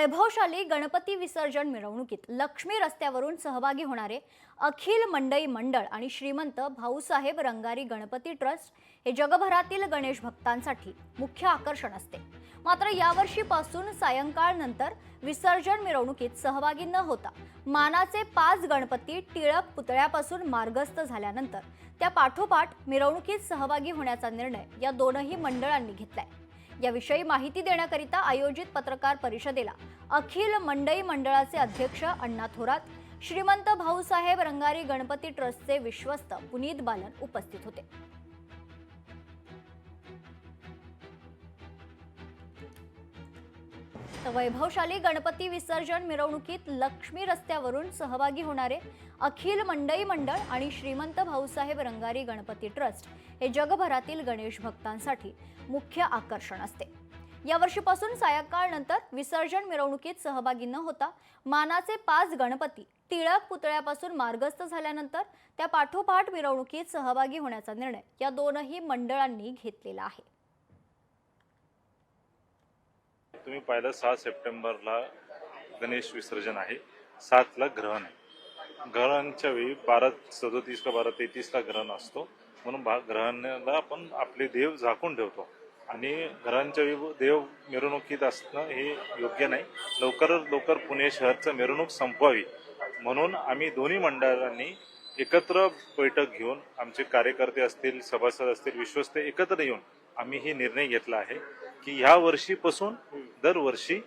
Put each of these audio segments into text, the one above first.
वैभवशाली गणपती विसर्जन मिरवणुकीत लक्ष्मी रस्त्यावरून सहभागी होणारे अखिल मंडई मंडळ आणि श्रीमंत भाऊसाहेब रंगारी गणपती ट्रस्ट हे जगभरातील गणेश भक्तांसाठी मुख्य आकर्षण असते। मात्र यावर्षीपासून सायंकाळ नंतर विसर्जन मिरवणुकीत सहभागी न होता मानाचे 5 गणपती टिळक पुतळ्यापासून मार्गस्थ झाल्यानंतर त्या पाठोपाठ मिरवणुकीत सहभागी होण्याचा निर्णय या दोनही मंडळांनी घेतलाय। याविषयी माहिती देण्याकरिता आयोजित पत्रकार परिषदेला अखिल मंडई मंडळाचे अध्यक्ष अण्णा थोरात, श्रीमंत भाऊसाहेब रंगारी गणपती ट्रस्टचे विश्वस्त पुनीत बालन उपस्थित होते। वैभवशाली गणपती विसर्जन मिरवणुकीत लक्ष्मी रस्त्यावरून सहभागी होणारे अखिल मंडई मंडळ आणि श्रीमंत भाऊसाहेब रंगारी गणपती ट्रस्ट हे जगभरातील गणेश भक्तांसाठी मुख्य आकर्षण असते। यावर्षीपासून सायंकाळ नंतर विसर्जन मिरवणुकीत सहभागी न होता मानाचे 5 गणपती टिळक पुतळ्यापासून मार्गस्थ झाल्यानंतर त्या पाठोपाठ मिरवणुकीत सहभागी होण्याचा निर्णय या दोनही मंडळांनी घेतलेला आहे। तुम्ही पाहिलं 6 सप्टेंबरला गणेश विसर्जन आहे, 7 ला ग्रहण आहे। ग्रहणाच्या वेळी 12:37 का 12:33 ग्रहण असतो, म्हणून ग्रहणाला आपण आपले देव झाकून ठेवतो आणि ग्रहणाच्या वेळी देव मिरवणुकीत असणं हे योग्य नाही। लवकरात लवकर पुणे शहरचं मिरवणूक संपवावी म्हणून आम्ही दोन्ही मंडळांनी एकत्र बैठक घेऊन आमचे कार्यकर्ते असतील, सभासद असतील, विश्वस्त एकत्र येऊन आम्ही हे निर्णय घेतला आहे की ह्या वर्षीपासून दरवर्षी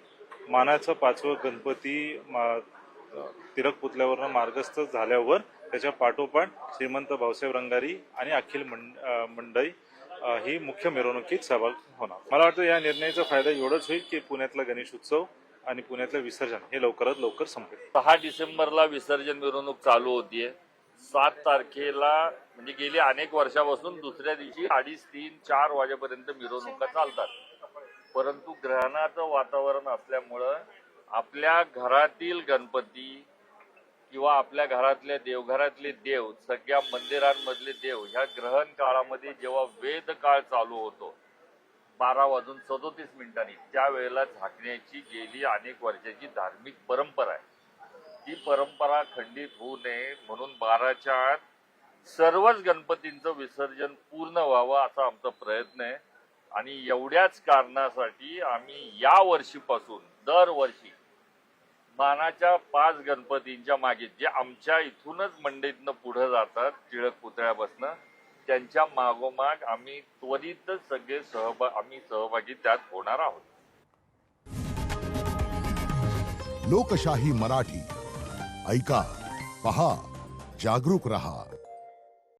मानाचा 5वा गणपती टिळक पुतळ्यावरून मार्गस्थ झाल्यावर त्याच्या पाठोपाठ श्रीमंत भाऊसाहेब रंगारी आणि अखिल मंडई ही मुख्य मिरवणुकीत सहभागी होणार। मला वाटतं या निर्णयाचा फायदा एवढाच होईल की पुण्यातला गणेश उत्सव आणि पुण्यातलं विसर्जन हे लवकरात लवकर संपेल। 6 डिसेंबरला विसर्जन मिरवणूक चालू होतीये। 7 तारखेला म्हणजे गेली अनेक वर्षापासून दुसऱ्या दिवशी 2:30, 3, 4 वाजेपर्यंत मिरवणुका चालतात, परंतु ग्रहणाचं वातावरण असल्यामुळं आपल्या घरातील गणपती किंवा आपल्या घरातल्या देवघरातले देव, सगळ्या मंदिरांमधले देव ह्या ग्रहण काळामध्ये जेव्हा वेद काळ चालू होतो 12:37 त्यावेळेला झाकण्याची गेली अनेक वर्षाची धार्मिक परंपरा आहे। ती परंपरा खंडित होऊ नये म्हणून 12च्या आत सर्वच गणपतींचं विसर्जन पूर्ण व्हावं असा आमचा प्रयत्न आहे आणि एवढ्याच कारणासाठी आम्ही या वर्षीपासून दरवर्षी मानाच्या 5 गणपतींच्या मागे जे आमच्या इथूनच मंडईतनं पुढे जातात टिळक पुतळ्यापासून त्यांच्या मागोमाग आम्ही त्वरितच सगळे सहभागी त्यात होणार आहोत। लोकशाही मराठी ऐका, पहा, जागरूक रहा।